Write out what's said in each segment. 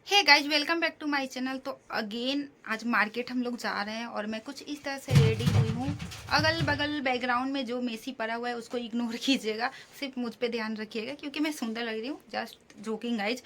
Hey guys welcome back to my channel. तो again आज market हम लोग जा रहे हैं और मैं कुछ इस तरह से रेडी हुई हूँ। अगल बगल बैकग्राउंड में जो मेसी पड़ा हुआ है उसको इग्नोर कीजिएगा, सिर्फ मुझ पे ध्यान रखिएगा क्योंकि मैं सुंदर लग रही हूँ। Just joking guys.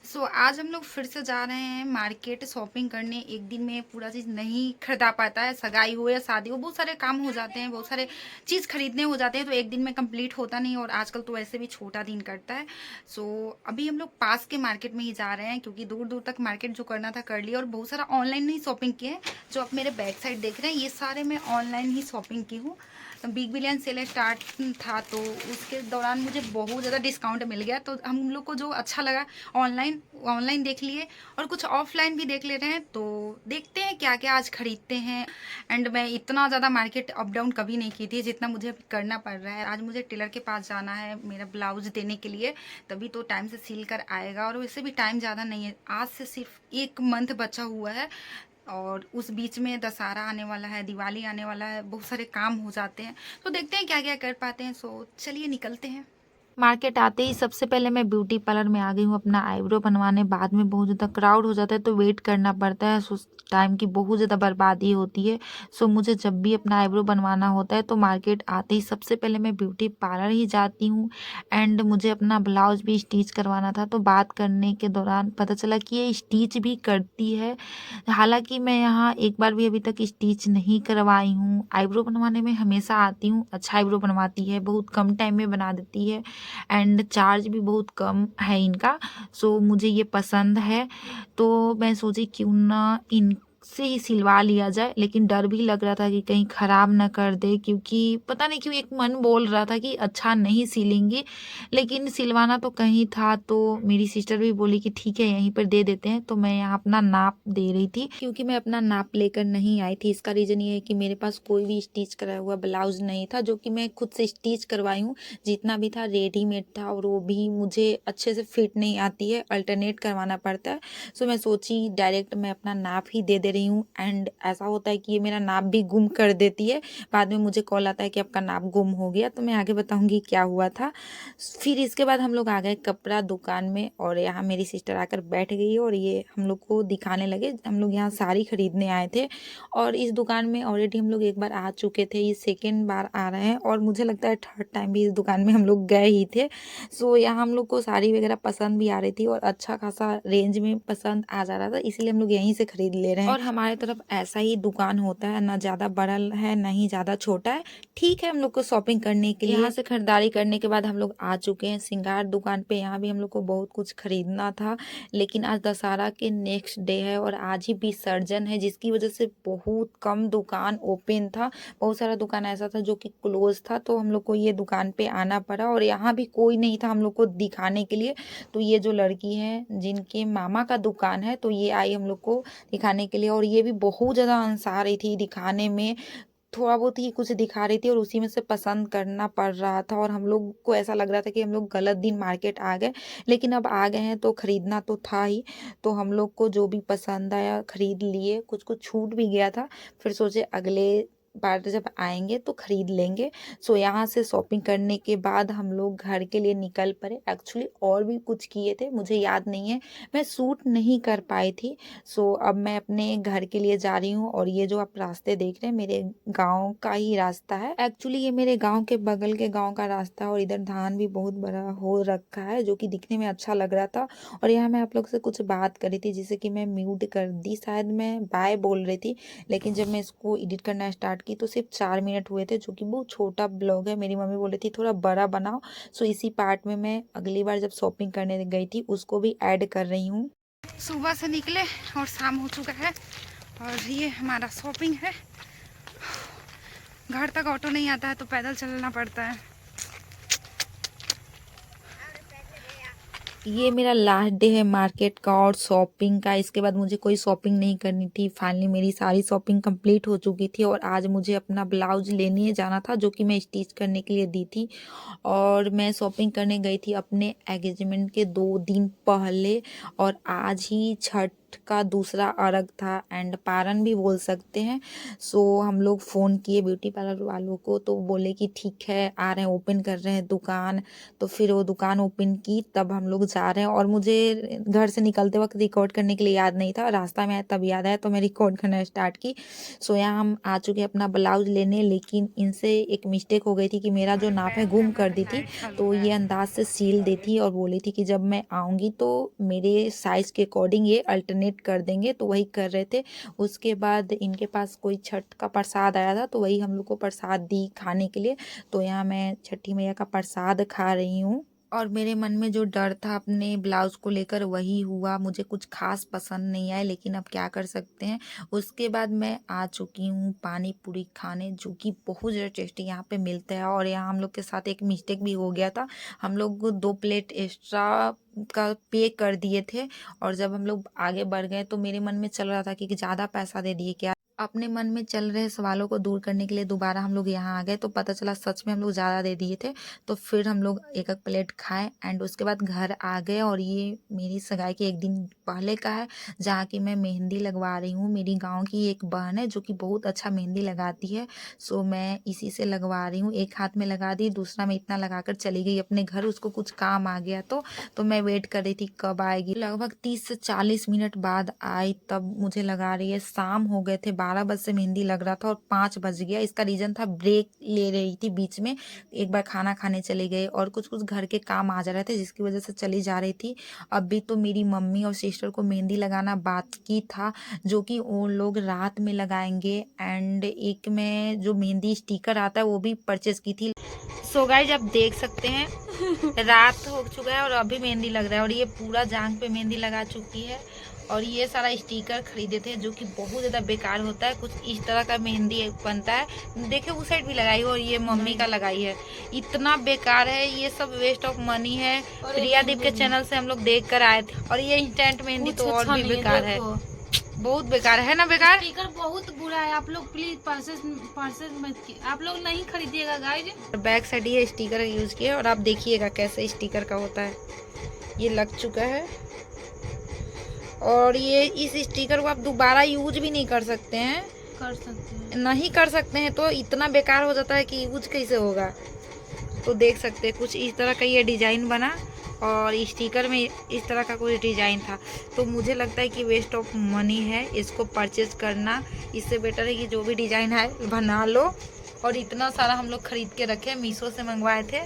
सो आज हम लोग फिर से जा रहे हैं मार्केट शॉपिंग करने। एक दिन में पूरा चीज़ नहीं खरीदा पाता है, सगाई हो या शादी हो, बहुत सारे काम हो जाते हैं, बहुत सारे चीज़ खरीदने हो जाते हैं, तो एक दिन में कंप्लीट होता नहीं। और आजकल तो वैसे भी छोटा दिन करता है। सो अभी हम लोग पास के मार्केट में ही जा रहे हैं क्योंकि दूर दूर तक मार्केट जो करना था कर लिया। और बहुत सारा ऑनलाइन ही शॉपिंग किए हैं। जो आप मेरे बैक साइड देख रहे हैं ये सारे मैं ऑनलाइन ही शॉपिंग की हूँ। बिग बिलियन सेल स्टार्ट था तो उसके दौरान मुझे बहुत ज़्यादा डिस्काउंट मिल गया, तो हम लोग को जो अच्छा लगा ऑनलाइन ऑनलाइन देख लिए और कुछ ऑफलाइन भी देख ले रहे हैं। तो देखते हैं क्या क्या आज खरीदते हैं। एंड मैं इतना ज़्यादा मार्केट अप डाउन कभी नहीं की थी जितना मुझे अभी करना पड़ रहा है। आज मुझे टेलर के पास जाना है मेरा ब्लाउज देने के लिए, तभी तो टाइम से सिल कर आएगा। और वैसे भी टाइम ज़्यादा नहीं है, आज से सिर्फ एक मंथ बचा हुआ है। और उस बीच में दशहरा आने वाला है, दिवाली आने वाला है, बहुत सारे काम हो जाते हैं। तो देखते हैं क्या क्या कर पाते हैं। सो चलिए निकलते हैं। मार्केट आते ही सबसे पहले मैं ब्यूटी पार्लर में आ गई हूँ अपना आईब्रो बनवाने। बाद में बहुत ज़्यादा क्राउड हो जाता है तो वेट करना पड़ता है, सो टाइम की बहुत ज़्यादा बर्बादी होती है। सो मुझे जब भी अपना आईब्रो बनवाना होता है तो मार्केट आते ही सबसे पहले मैं ब्यूटी पार्लर ही जाती हूँ। एंड मुझे अपना ब्लाउज भी स्टिच करवाना था, तो बात करने के दौरान पता चला कि ये स्टिच भी करती है। हालांकि मैं यहाँ एक बार भी अभी तक स्टिच नहीं करवाई हूँ। आईब्रो बनवाने में हमेशा आती हूँ, अच्छा आईब्रो बनवाती है, बहुत कम टाइम में बना देती है। एंड चार्ज भी बहुत कम है इनका। सो मुझे ये पसंद है। तो मैं सोची क्यों ना इनसे ही सिलवा लिया जाए, लेकिन डर भी लग रहा था कि कहीं ख़राब ना कर दे, क्योंकि पता नहीं क्यों एक मन बोल रहा था कि अच्छा नहीं सिलेंगे। लेकिन सिलवाना तो कहीं था, तो मेरी सिस्टर भी बोली कि ठीक है यहीं पर दे देते हैं। तो मैं यहाँ अपना नाप दे रही थी, क्योंकि मैं अपना नाप लेकर नहीं आई थी। इसका रीज़न ये है कि मेरे पास कोई भी स्टिच कराया हुआ ब्लाउज नहीं था, जो कि मैं खुद से स्टिच करवाई हूँ। जितना भी था रेडीमेड था और वो भी मुझे अच्छे से फिट नहीं आती है, अल्टरनेट करवाना पड़ता है। सो मैं सोची डायरेक्ट मैं अपना नाप ही दे रही हूँ। एंड ऐसा होता है कि ये मेरा नाप भी गुम कर देती है। बाद में मुझे कॉल आता है कि आपका नाप गुम हो गया, तो मैं आगे बताऊंगी क्या हुआ था। फिर इसके बाद हम लोग आ गए कपड़ा दुकान में और यहाँ मेरी सिस्टर आकर बैठ गई और ये हम लोग को दिखाने लगे। हम लोग यहाँ साड़ी खरीदने आए थे और इस दुकान में ऑलरेडी हम लोग एक बार आ चुके थे, ये सेकेंड बार आ रहे हैं और मुझे लगता है थर्ड टाइम भी इस दुकान में हम लोग गए ही थे। सो यहाँ हम लोग को साड़ी वगैरह पसंद भी आ रही थी और अच्छा खासा रेंज में पसंद आ जा रहा था, इसीलिए हम लोग यहीं से खरीद ले रहे हैं। और हमारे तरफ ऐसा ही दुकान होता है, ना ज़्यादा बड़ा है ना ही ज़्यादा छोटा है। ठीक है, हम लोग को शॉपिंग करने के लिए यहाँ से खरीदारी करने के बाद हम लोग आ चुके हैं श्रृंगार दुकान पे। यहाँ भी हम लोग को बहुत कुछ खरीदना था, लेकिन आज दशहरा के नेक्स्ट डे है और आज ही विसर्जन है, जिसकी वजह से बहुत कम दुकान ओपन था। बहुत सारा दुकान ऐसा था जो कि क्लोज था, तो हम लोग को ये दुकान पे आना पड़ा और यहाँ भी कोई नहीं था हम लोग को दिखाने के लिए। तो ये जो लड़की है जिनके मामा का दुकान है, तो ये आई हम लोग को दिखाने के लिए और ये भी बहुत ज़्यादा अंसा रही थी दिखाने में। थोड़ा बहुत ही कुछ दिखा रही थी और उसी में से पसंद करना पड़ रहा था और हम लोग को ऐसा लग रहा था कि हम लोग गलत दिन मार्केट आ गए, लेकिन अब आ गए हैं तो खरीदना तो था ही। तो हम लोग को जो भी पसंद आया खरीद लिए, कुछ कुछ छूट भी गया था। फिर सोचे अगले बार जब आएंगे तो खरीद लेंगे। सो यहाँ से शॉपिंग करने के बाद हम लोग घर के लिए निकल पड़े। एक्चुअली और भी कुछ किए थे, मुझे याद नहीं है, मैं सूट नहीं कर पाई थी। सो अब मैं अपने घर के लिए जा रही हूँ और ये जो आप रास्ते देख रहे हैं मेरे गांव का ही रास्ता है। एक्चुअली ये मेरे गांव के बगल के गांव का रास्ता है और इधर धान भी बहुत बड़ा हो रखा है, जो कि दिखने में अच्छा लग रहा था। और यहाँ मैं आप लोग से कुछ बात करी थी जिसे कि मैं म्यूट कर दी, शायद मैं बाय बोल रही थी, लेकिन जब मैं इसको एडिट करना स्टार्ट की तो सिर्फ 4 मिनट हुए थे, जो कि बहुत छोटा ब्लॉग है। मेरी मम्मी बोल रही थी थोड़ा बड़ा बनाओ। सो इसी पार्ट में मैं अगली बार जब शॉपिंग करने गई थी उसको भी ऐड कर रही हूँ। सुबह से निकले और शाम हो चुका है और ये हमारा शॉपिंग है। घर तक ऑटो नहीं आता है तो पैदल चलना पड़ता है। ये मेरा लास्ट डे है मार्केट का और शॉपिंग का। इसके बाद मुझे कोई शॉपिंग नहीं करनी थी। फाइनली मेरी सारी शॉपिंग कंप्लीट हो चुकी थी और आज मुझे अपना ब्लाउज लेने जाना था, जो कि मैं स्टिच करने के लिए दी थी। और मैं शॉपिंग करने गई थी अपने एंगेजमेंट के 2 दिन पहले और आज ही छठ छठ का दूसरा अर्घ था एंड पारण भी बोल सकते हैं। सो हम लोग फ़ोन किए ब्यूटी पार्लर वालों को, तो बोले कि ठीक है आ रहे हैं, ओपन कर रहे हैं दुकान। तो फिर वो दुकान ओपन की, तब हम लोग जा रहे हैं और मुझे घर से निकलते वक्त रिकॉर्ड करने के लिए याद नहीं था, रास्ता में आया तब याद आया तो मैं रिकॉर्ड करना स्टार्ट की। सो यहाँ हम आ चुके हैं अपना ब्लाउज लेने, लेकिन इनसे एक मिस्टेक हो गई थी कि मेरा जो नाप है गुम कर दी थी। तो ये अंदाज से सील दी थी और बोली थी कि जब मैं आऊँगी तो मेरे साइज़ के अकॉर्डिंग ये अल्टरनेट कर देंगे, तो वही कर रहे थे। उसके बाद इनके पास कोई छठ का प्रसाद आया था, तो वही हम लोग को प्रसाद दी खाने के लिए। तो यहाँ मैं छठी मैया का प्रसाद खा रही हूँ और मेरे मन में जो डर था अपने ब्लाउज़ को लेकर वही हुआ। मुझे कुछ ख़ास पसंद नहीं आए, लेकिन अब क्या कर सकते हैं। उसके बाद मैं आ चुकी हूँ पानी पूरी खाने, जो कि बहुत ज़्यादा टेस्टी यहाँ पे मिलता है। और यहाँ हम लोग के साथ एक मिस्टेक भी हो गया था, हम लोग 2 प्लेट एक्स्ट्रा का पे कर दिए थे और जब हम लोग आगे बढ़ गए तो मेरे मन में चल रहा था कि ज़्यादा पैसा दे दिए क्या। अपने मन में चल रहे सवालों को दूर करने के लिए दोबारा हम लोग यहाँ आ गए, तो पता चला सच में हम लोग ज़्यादा दे दिए थे। तो फिर हम लोग एक एक प्लेट खाए एंड उसके बाद घर आ गए। और ये मेरी सगाई के एक दिन पहले का है, जहाँ की मैं मेहंदी लगवा रही हूँ। मेरी गांव की एक बहन है जो कि बहुत अच्छा मेहंदी लगाती है, सो मैं इसी से लगवा रही हूँ। एक हाथ में लगा दी, दूसरा में इतना लगाकर चली गई अपने घर, उसको कुछ काम आ गया तो मैं वेट कर रही थी कब आएगी। लगभग 30 से 40 मिनट बाद आई, तब मुझे लगा रही है। शाम हो गए थे, 12 बजे से मेहंदी लग रहा था और 5 बज गया। इसका रीज़न था ब्रेक ले रही थी बीच में, एक बार खाना खाने चली गई और कुछ कुछ घर के काम आ जा रहे थे जिसकी वजह से चली जा रही थी। अभी तो मेरी मम्मी और सिस्टर को मेहंदी लगाना बाकी था, जो कि वो लोग रात में लगाएंगे। एंड एक में जो मेहंदी स्टिकर आता है वो भी परचेज की थी। सो गाइस आप देख सकते हैं रात हो चुका है और अभी मेहंदी लग रहा है और ये पूरा जांघ पे मेहंदी लगा चुकी है। और ये सारा स्टिकर खरीदे थे जो कि बहुत ज़्यादा बेकार होता है, कुछ इस तरह का मेहंदी बनता है। देखे उस साइड भी लगाई हो और ये मम्मी का लगाई है, इतना बेकार है, ये सब वेस्ट ऑफ मनी है। प्रिया दीप के चैनल से हम लोग देख कर आए थे और ये इंस्टेंट मेहंदी तो और भी बेकार है, बहुत बेकार है ना, बेकार। स्टिकर बहुत बुरा है, आप लोग प्लीज परचेज मत कीजिए, आप लोग नहीं खरीदिएगा गाइज। बैक साइड ये स्टिकर यूज किया और आप देखिएगा कैसे स्टिकर का होता है। ये लग चुका है और ये इस स्टिकर को आप दोबारा यूज भी नहीं कर सकते हैं। कर सकते हैं, नहीं कर सकते हैं तो इतना बेकार हो जाता है कि यूज कैसे होगा। तो देख सकते हैं कुछ इस तरह का ये डिज़ाइन बना और स्टिकर में इस तरह का कोई डिज़ाइन था। तो मुझे लगता है कि वेस्ट ऑफ मनी है इसको परचेज करना। इससे बेटर है कि जो भी डिज़ाइन है बना लो। और इतना सारा हम लोग खरीद के रखे, मीशो से मंगवाए थे।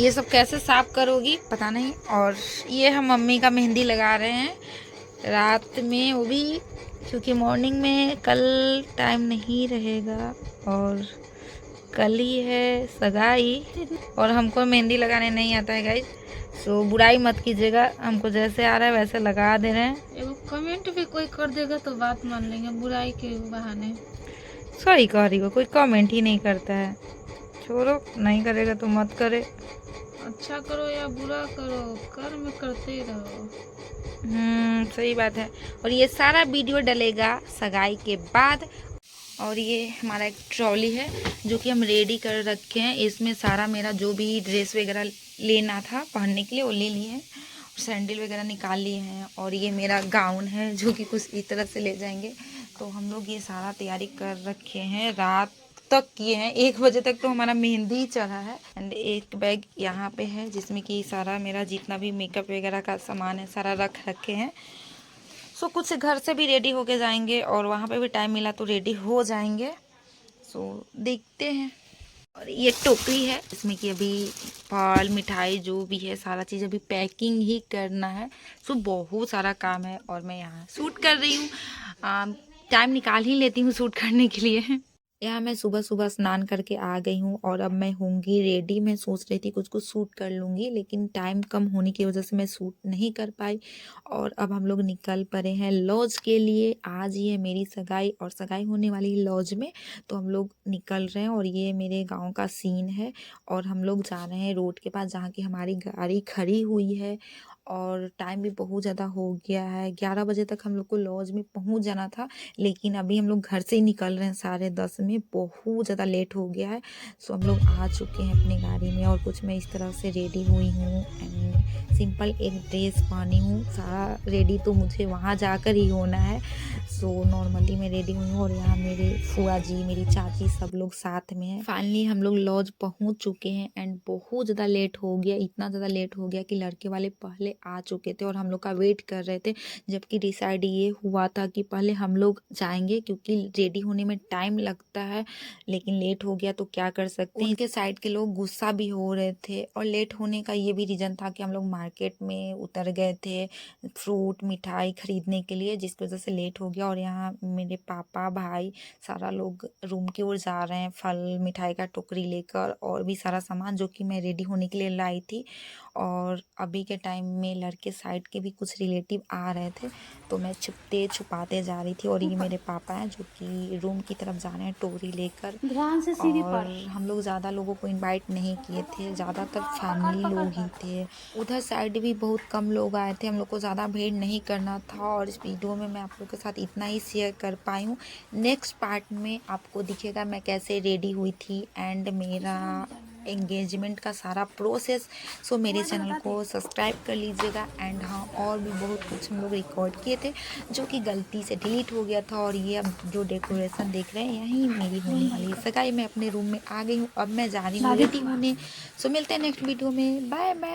ये सब कैसे साफ करोगी पता नहीं। और ये हम मम्मी का मेहंदी लगा रहे हैं रात में, वो भी क्योंकि मॉर्निंग में कल टाइम नहीं रहेगा और कल ही है सगाई और हमको मेहंदी लगाने नहीं आता है गाइस, सो बुराई मत कीजिएगा, हमको जैसे आ रहा है वैसे लगा दे रहे हैं। एगो कमेंट भी कोई कर देगा तो बात मान लेंगे बुराई के बहाने। सही कह रही हो, कोई कमेंट ही नहीं करता है, छोड़ो, नहीं करेगा तो मत करे। अच्छा करो या बुरा करो, कर्म करते ही रहो। सही बात है। और ये सारा वीडियो डलेगा सगाई के बाद। और ये हमारा एक ट्रॉली है जो कि हम रेडी कर रखे हैं, इसमें सारा मेरा जो भी ड्रेस वगैरह लेना था पहनने के लिए वो ले लिए हैं, सैंडल वगैरह निकाल लिए हैं। और ये मेरा गाउन है जो कि कुछ इस तरह से ले जाएंगे। तो हम लोग ये सारा तैयारी कर रखे हैं, रात तक किए हैं, 1 बजे तक तो हमारा मेहंदी ही चढ़ा है। एंड एक बैग यहाँ पे है जिसमें कि सारा मेरा जितना भी मेकअप वगैरह का सामान है सारा रख रखे हैं। सो कुछ घर से भी रेडी होके जाएंगे और वहाँ पे भी टाइम मिला तो रेडी हो जाएंगे। सो देखते हैं। और ये टोकरी है इसमें कि अभी फल मिठाई जो भी है सारा चीज़ अभी पैकिंग ही करना है। सो बहुत सारा काम है और मैं यहाँ शूट कर रही हूँ, टाइम निकाल ही लेती हूँ शूट करने के लिए। यहाँ मैं सुबह सुबह स्नान करके आ गई हूँ और अब मैं होंगी रेडी। मैं सोच रही थी कुछ कुछ शूट कर लूँगी, लेकिन टाइम कम होने की वजह से मैं शूट नहीं कर पाई। और अब हम लोग निकल पड़े हैं लॉज के लिए। आज ही है मेरी सगाई और सगाई होने वाली लॉज में, तो हम लोग निकल रहे हैं। और ये मेरे गांव का सीन है और हम लोग जा रहे हैं रोड के पास जहाँ की हमारी गाड़ी खड़ी हुई है। और टाइम भी बहुत ज़्यादा हो गया है। 11 बजे तक हम लोग को लॉज में पहुंच जाना था, लेकिन अभी हम लोग घर से ही निकल रहे हैं 10:30 में। बहुत ज़्यादा लेट हो गया है। सो हम लोग आ चुके हैं अपनी गाड़ी में और कुछ मैं इस तरह से रेडी हुई हूँ एंड सिंपल एक ड्रेस पहनी हूँ। सारा रेडी तो मुझे वहाँ जाकर ही होना है। सो नॉर्मली मैं रेडी हुई हूँ और यहाँ मेरे फुआ जी, मेरी चाची सब लोग साथ में हैं। फाइनली हम लोग लॉज पहुँच चुके हैं एंड बहुत ज़्यादा लेट हो गया। इतना ज़्यादा लेट हो गया कि लड़के वाले पहले आ चुके थे और हम लोग का वेट कर रहे थे, जबकि डिसाइड ये हुआ था कि पहले हम लोग जाएंगे क्योंकि रेडी होने में टाइम लगता है। लेकिन लेट हो गया तो क्या कर सकते हैं। उनके साइड के लोग गुस्सा भी हो रहे थे और लेट होने का ये भी रीज़न था कि हम लोग मार्केट में उतर गए थे फ्रूट मिठाई खरीदने के लिए, जिसकी वजह से लेट हो गया। और यहाँ मेरे पापा भाई सारा लोग रूम की ओर जा रहे हैं फल मिठाई का टोकरी लेकर और भी सारा सामान जो कि मैं रेडी होने के लिए लाई थी। और अभी के टाइम में लड़के साइड के भी कुछ रिलेटिव आ रहे थे, तो मैं छुपते छुपाते जा रही थी। और ये मेरे पापा हैं जो कि रूम की तरफ जा रहे हैं टोकरी लेकर। ध्यान से सीढ़ी और पर। हम लोग ज़्यादा लोगों को इनवाइट नहीं किए थे, ज़्यादातर फैमिली लोग ही थे। उधर साइड भी बहुत कम लोग आए थे, हम लोग को ज़्यादा भीड़ नहीं करना था। और इस वीडियो में मैं आप लोग के साथ इतना ही शेयर कर पाई हूँ। नेक्स्ट पार्ट में आपको दिखेगा मैं कैसे रेडी हुई थी एंड मेरा एंगेजमेंट का सारा प्रोसेस। सो मेरे चैनल को सब्सक्राइब कर लीजिएगा। एंड हाँ, और भी बहुत कुछ हम लोग रिकॉर्ड किए थे जो कि गलती से डिलीट हो गया था। और ये अब जो डेकोरेशन देख रहे हैं यही मेरी होने वाली है सगाई। मैं अपने रूम में आ गई हूँ, अब मैं जा रही हूँ रेडी होने। सो मिलते हैं नेक्स्ट वीडियो में। Bye bye.